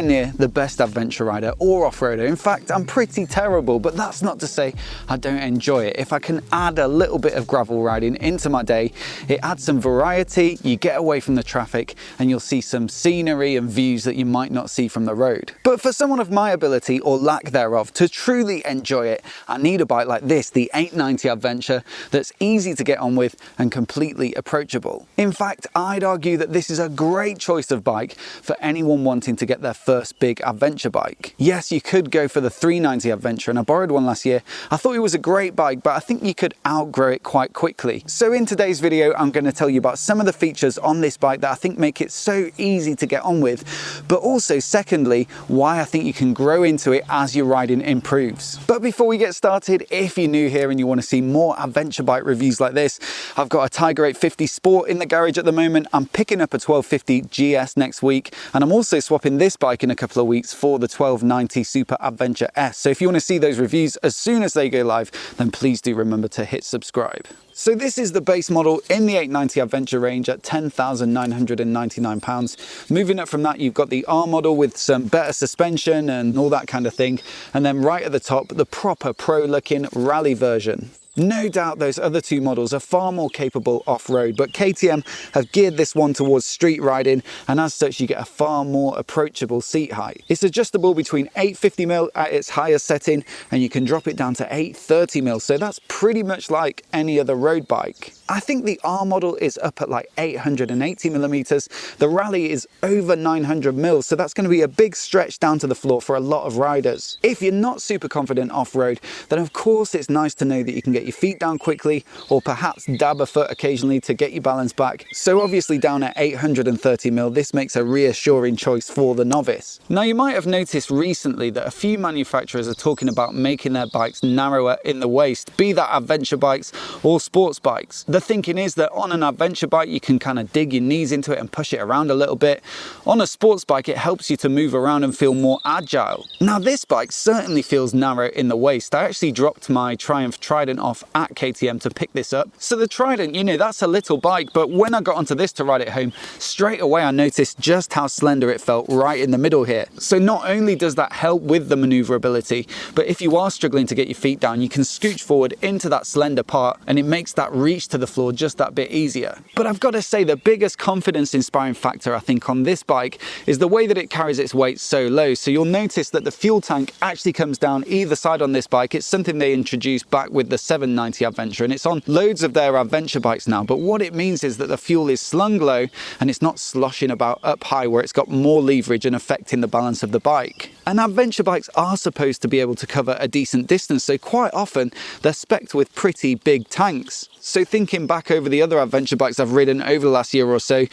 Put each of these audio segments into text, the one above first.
nowhere near the best adventure rider or off-roader. In fact, I'm pretty terrible, but that's not to say I don't enjoy it. If I can add a little bit of gravel riding into my day, it adds some variety, you get away from the traffic, and you'll see some scenery and views that you might not see from the road. But for someone of my ability, or lack thereof, to truly enjoy it, I need a bike like this, the 890 Adventure, that's easy to get on with and completely approachable. In fact, I'd argue that this is a great choice of bike for anyone wanting to get their first big adventure bike. Yes, you could go for the 390 Adventure, and I borrowed one last year. I thought it was a great bike, but I think you could outgrow it quite quickly. So in today's video, I'm going to tell you about some of the features on this bike that I think make it so easy to get on with, but also secondly, why I think you can grow into it as your riding improves. But before we get started, if you're new here and you want to see more adventure bike reviews like this, I've got a Tiger 850 Sport in the garage at the moment. I'm picking up a 1250 GS next week, and I'm also swapping this bike in a couple of weeks for the 1290 Super Adventure S. So if you want to see those reviews as soon as they go live, then please do remember to hit subscribe. So this is the base model in the 890 Adventure range at £10,999. Moving up from that, you've got the R model with some better suspension and all that kind of thing. And then right at the top, the proper pro looking rally version. No doubt those other two models are far more capable off-road, but KTM have geared this one towards street riding, and as such you get a far more approachable seat height. It's adjustable between 850mm at its highest setting, and you can drop it down to 830mm, so that's pretty much like any other road bike. I think the R model is up at like 880mm, the Rally is over 900mm, so that's going to be a big stretch down to the floor for a lot of riders. If you're not super confident off-road, then of course it's nice to know that you can get your feet down quickly, or perhaps dab a foot occasionally to get your balance back. So obviously down at 830mm, this makes a reassuring choice for the novice. Now you might have noticed recently that a few manufacturers are talking about making their bikes narrower in the waist, be that adventure bikes or sports bikes. The thinking is that on an adventure bike you can kind of dig your knees into it and push it around a little bit. On a sports bike it helps you to move around and feel more agile. Now this bike certainly feels narrow in the waist. I actually dropped my Triumph Trident off at KTM to pick this up. So the Trident, you know, that's a little bike, but when I got onto this to ride it home, straight away I noticed just how slender it felt right in the middle here. So not only does that help with the maneuverability, but if you are struggling to get your feet down, you can scooch forward into that slender part and it makes that reach to the floor just that bit easier. But I've got to say the biggest confidence inspiring factor I think on this bike is the way that it carries its weight so low. So you'll notice that the fuel tank actually comes down either side on this bike. It's something they introduced back with the 790 Adventure, and it's on loads of their adventure bikes now. But what it means is that the fuel is slung low and it's not sloshing about up high where it's got more leverage and affecting the balance of the bike. And adventure bikes are supposed to be able to cover a decent distance, so quite often they're specced with pretty big tanks. So thinking back over the other adventure bikes I've ridden over the last year or so,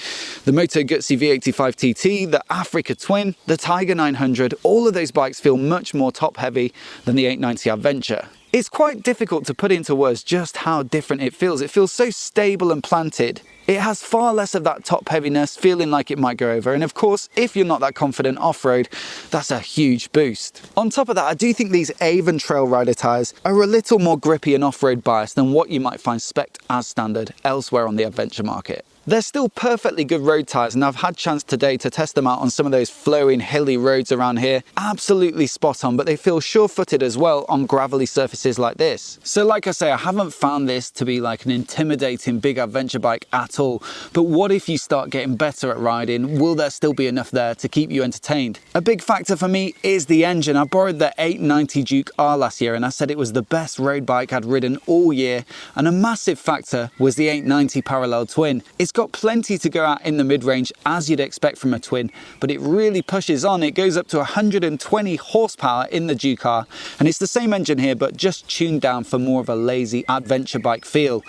the Moto Guzzi V85 TT, the Africa Twin, the Tiger 900, all of those bikes feel much more top heavy than the 890 Adventure. It's quite difficult to put into words just how different it feels. It feels so stable and planted. It has far less of that top heaviness, feeling like it might go over. And of course, if you're not that confident off-road, that's a huge boost. On top of that, I do think these Avon Trail Rider tyres are a little more grippy and off-road biased than what you might find spec'd as standard elsewhere on the adventure market. They're still perfectly good road tyres, and I've had chance today to test them out on some of those flowing hilly roads around here. Absolutely spot on, but they feel sure-footed as well on gravelly surfaces like this. So like I say, I haven't found this to be like an intimidating big adventure bike at all, but what if you start getting better at riding? Will there still be enough there to keep you entertained? A big factor for me is the engine. I borrowed the 890 Duke R last year and I said it was the best road bike I'd ridden all year, and a massive factor was the 890 Parallel Twin. It's got plenty to go at in the mid-range as you'd expect from a twin, but it really pushes on. It goes up to 120 horsepower in the Duke R, and it's the same engine here but just tuned down for more of a lazy adventure bike feel.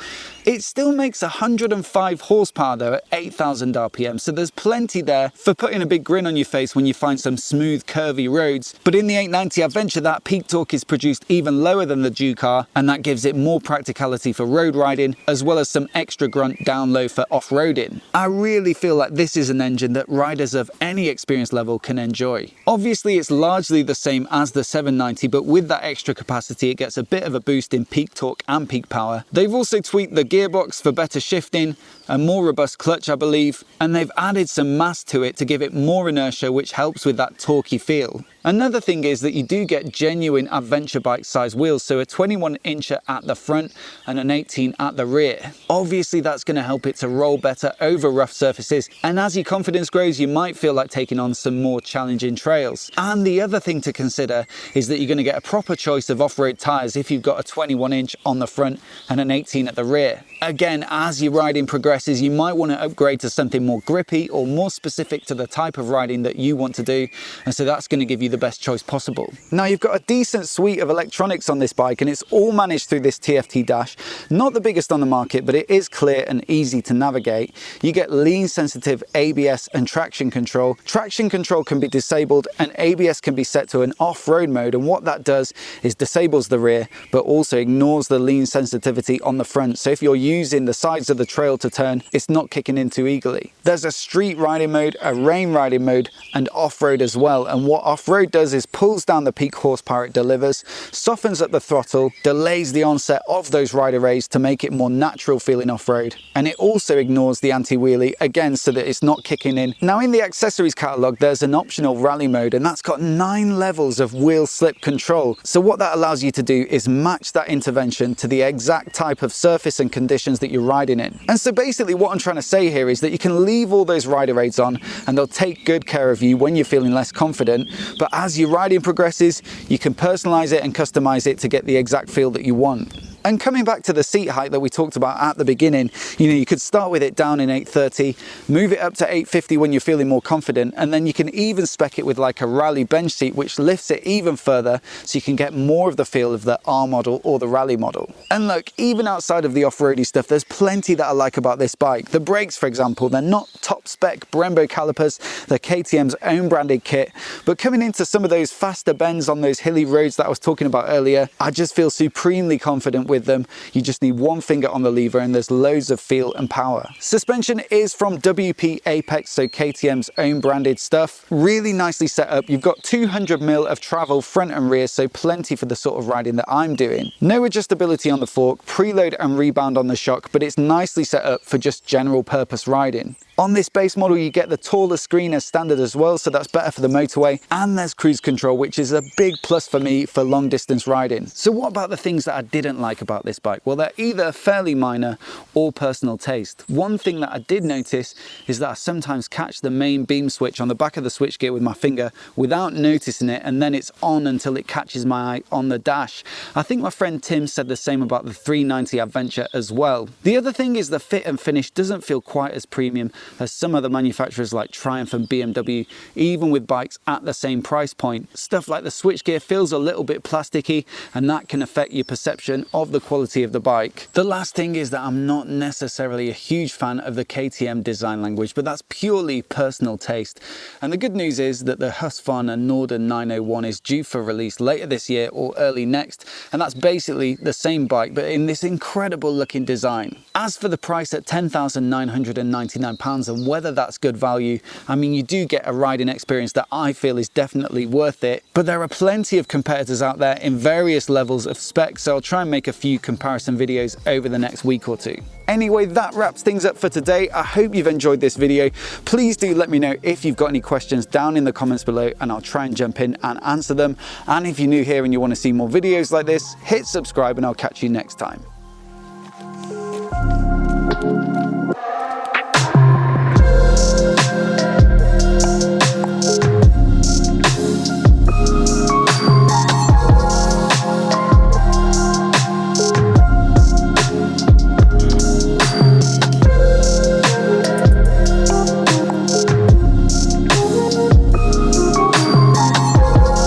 It still makes 105 horsepower though at 8,000 RPM, so there's plenty there for putting a big grin on your face when you find some smooth curvy roads. But in the 890 Adventure, that peak torque is produced even lower than the Duke R, and that gives it more practicality for road riding as well as some extra grunt down low for off-roading. I really feel like this is an engine that riders of any experience level can enjoy. Obviously it's largely the same as the 790, but with that extra capacity it gets a bit of a boost in peak torque and peak power. They've also tweaked the gearbox for better shifting, a more robust clutch I believe, and they've added some mass to it to give it more inertia, which helps with that torquey feel. Another thing is that you do get genuine adventure bike size wheels, so a 21-incher at the front and an 18 at the rear. Obviously that's going to help it to roll better over rough surfaces, and as your confidence grows you might feel like taking on some more challenging trails. And the other thing to consider is that you're going to get a proper choice of off-road tyres if you've got a 21-inch on the front and an 18 at the rear. Again, as your riding progresses, you might want to upgrade to something more grippy or more specific to the type of riding that you want to do, and so that's going to give you the best choice possible. Now you've got a decent suite of electronics on this bike, and it's all managed through this TFT dash. Not the biggest on the market, but it is clear and easy to navigate. You get lean sensitive ABS and traction control. Traction control can be disabled and ABS can be set to an off-road mode, and what that does is disables the rear but also ignores the lean sensitivity on the front, so if you're using the sides of the trail to turn, it's not kicking in too eagerly. There's a street riding mode, a rain riding mode, and off-road as well, and what off-road does is pulls down the peak horsepower it delivers, softens up the throttle, delays the onset of those rider rays to make it more natural feeling off-road, and it also ignores the anti-wheelie, again so that it's not kicking in. Now in the accessories catalogue there's an optional rally mode, and that's got 9 levels of wheel slip control, so what that allows you to do is match that intervention to the exact type of surface and conditions that you're riding in. And so basically what I'm trying to say here is that you can leave all those rider aids on and they'll take good care of you when you're feeling less confident, but as your riding progresses you can personalize it and customize it to get the exact feel that you want. And coming back to the seat height that we talked about at the beginning, you could start with it down in 830, move it up to 850 when you're feeling more confident, and then you can even spec it with like a rally bench seat which lifts it even further so you can get more of the feel of the R model or the rally model. And look, even outside of the off-roady stuff, there's plenty that I like about this bike. The brakes, for example, they're not top spec Brembo calipers, they're KTM's own branded kit, but coming into some of those faster bends on those hilly roads that I was talking about earlier, I just feel supremely confident with them. You just need one finger on the lever and there's loads of feel and power. Suspension is from WP Apex, so KTM's own branded stuff. Really nicely set up. You've got 200mm of travel front and rear, so plenty for the sort of riding that I'm doing. No adjustability on the fork, preload and rebound on the shock, but it's nicely set up for just general purpose riding. On this base model you get the taller screen as standard as well, so that's better for the motorway, and there's cruise control, which is a big plus for me for long distance riding. So what about the things that I didn't like about this bike? Well, they're either fairly minor or personal taste. One thing that I did notice is that I sometimes catch the main beam switch on the back of the switchgear with my finger without noticing it, and then it's on until it catches my eye on the dash. I think my friend Tim said the same about the 390 Adventure as well. The other thing is the fit and finish doesn't feel quite as premium as some other manufacturers like Triumph and BMW, even with bikes at the same price point. Stuff like the switchgear feels a little bit plasticky, and that can affect your perception of the quality of the bike. The last thing is that I'm not necessarily a huge fan of the KTM design language, but that's purely personal taste. And the good news is that the Husqvarna Norden 901 is due for release later this year or early next, and that's basically the same bike but in this incredible looking design. As for the price at £10,999 and whether that's good value, I mean, you do get a riding experience that I feel is definitely worth it, but there are plenty of competitors out there in various levels of spec, so I'll try and make a few comparison videos over the next week or two. Anyway, that wraps things up for today. I hope you've enjoyed this video. Please do let me know if you've got any questions down in the comments below, and I'll try and jump in and answer them. And if you're new here and you want to see more videos like this, hit subscribe and I'll catch you next time.